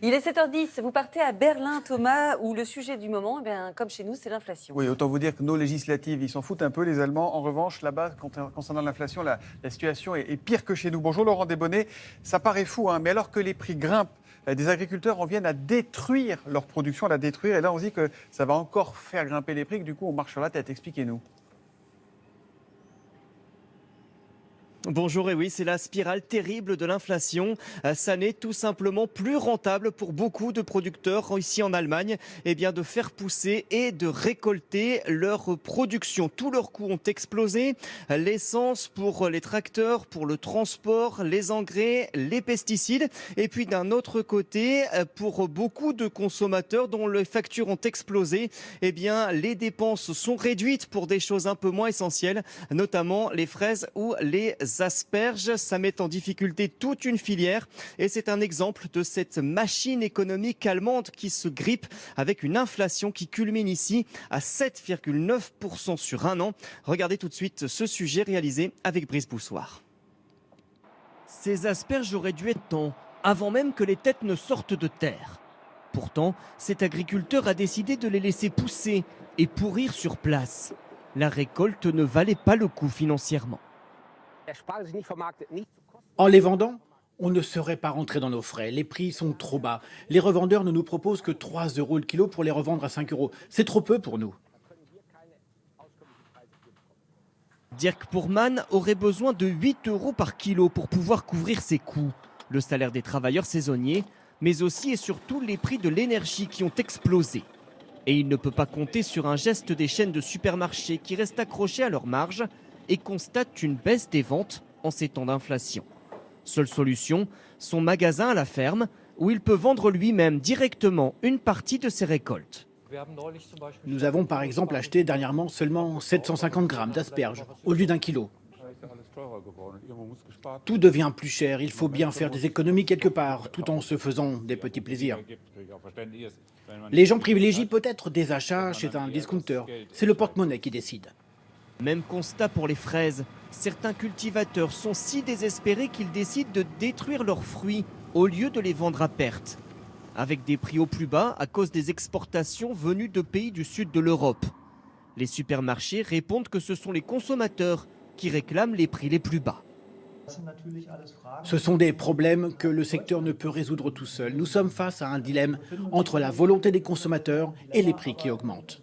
Il est 7h10, vous partez à Berlin, Thomas, où le sujet du moment, comme chez nous, c'est l'inflation. Oui, autant vous dire que nos législatives, ils s'en foutent un peu, les Allemands. En revanche, là-bas, concernant l'inflation, la situation est pire que chez nous. Bonjour Laurent Desbonnets, ça paraît fou, hein, mais alors que les prix grimpent, des agriculteurs en viennent à détruire leur production, à la détruire. Et là, on se dit que ça va encore faire grimper les prix, que du coup, on marche sur la tête. Expliquez-nous. Bonjour, et oui, c'est la spirale terrible de l'inflation. Ça n'est tout simplement plus rentable pour beaucoup de producteurs ici en Allemagne de faire pousser et de récolter leur production. Tous leurs coûts ont explosé. L'essence pour les tracteurs, pour le transport, les engrais, les pesticides. Et puis d'un autre côté, pour beaucoup de consommateurs dont les factures ont explosé, les dépenses sont réduites pour des choses un peu moins essentielles, notamment les fraises ou les asperges. Ça met en difficulté toute une filière et c'est un exemple de cette machine économique allemande qui se grippe avec une inflation qui culmine ici à 7,9% sur un an. Regardez tout de suite ce sujet réalisé avec Brice Boussoir. Ces asperges auraient dû être temps, avant même que les têtes ne sortent de terre. Pourtant, cet agriculteur a décidé de les laisser pousser et pourrir sur place. La récolte ne valait pas le coup financièrement. En les vendant, on ne serait pas rentré dans nos frais. Les prix sont trop bas. Les revendeurs ne nous proposent que 3 euros le kilo pour les revendre à 5 euros. C'est trop peu pour nous. Dirk Pourman aurait besoin de 8 euros par kilo pour pouvoir couvrir ses coûts. Le salaire des travailleurs saisonniers, mais aussi et surtout les prix de l'énergie qui ont explosé. Et il ne peut pas compter sur un geste des chaînes de supermarchés qui restent accrochées à leur marge et constatent une baisse des ventes en ces temps d'inflation. Seule solution, son magasin à la ferme, où il peut vendre lui-même directement une partie de ses récoltes. Nous avons par exemple acheté dernièrement seulement 750 grammes d'asperges au lieu d'un kilo. Tout devient plus cher, il faut bien faire des économies quelque part, tout en se faisant des petits plaisirs. Les gens privilégient peut-être des achats chez un discounter. C'est le porte-monnaie qui décide. Même constat pour les fraises. Certains cultivateurs sont si désespérés qu'ils décident de détruire leurs fruits au lieu de les vendre à perte. Avec des prix au plus bas à cause des exportations venues de pays du sud de l'Europe. Les supermarchés répondent que ce sont les consommateurs qui réclament les prix les plus bas. Ce sont des problèmes que le secteur ne peut résoudre tout seul. Nous sommes face à un dilemme entre la volonté des consommateurs et les prix qui augmentent.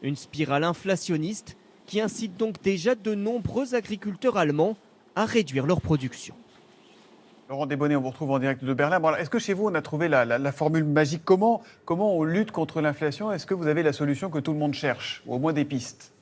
Une spirale inflationniste qui incite donc déjà de nombreux agriculteurs allemands à réduire leur production. Laurent Desbonnets, on vous retrouve en direct de Berlin. Bon, alors, est-ce que chez vous, on a trouvé la formule magique? Comment on lutte contre l'inflation? Est-ce que vous avez la solution que tout le monde cherche? Ou au moins des pistes?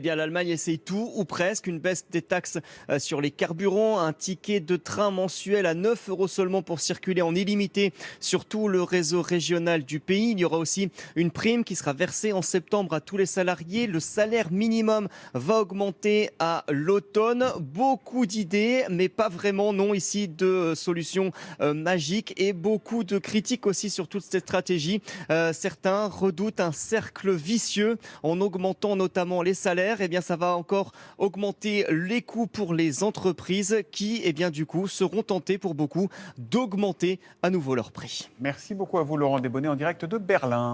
L'Allemagne essaye tout, ou presque, une baisse des taxes sur les carburants, un ticket de train mensuel à 9 euros seulement pour circuler en illimité sur tout le réseau régional du pays. Il y aura aussi une prime qui sera versée en septembre à tous les salariés. Le salaire minimum va augmenter à l'automne. Beaucoup d'idées, mais pas vraiment, non, ici, de solutions magiques et beaucoup de critiques aussi sur toute cette stratégie. Certains redoutent un cercle vicieux en augmentant notamment les salaires. Ça va encore augmenter les coûts pour les entreprises qui, du coup, seront tentées pour beaucoup d'augmenter à nouveau leurs prix. Merci beaucoup à vous, Laurent Desbonnets, en direct de Berlin.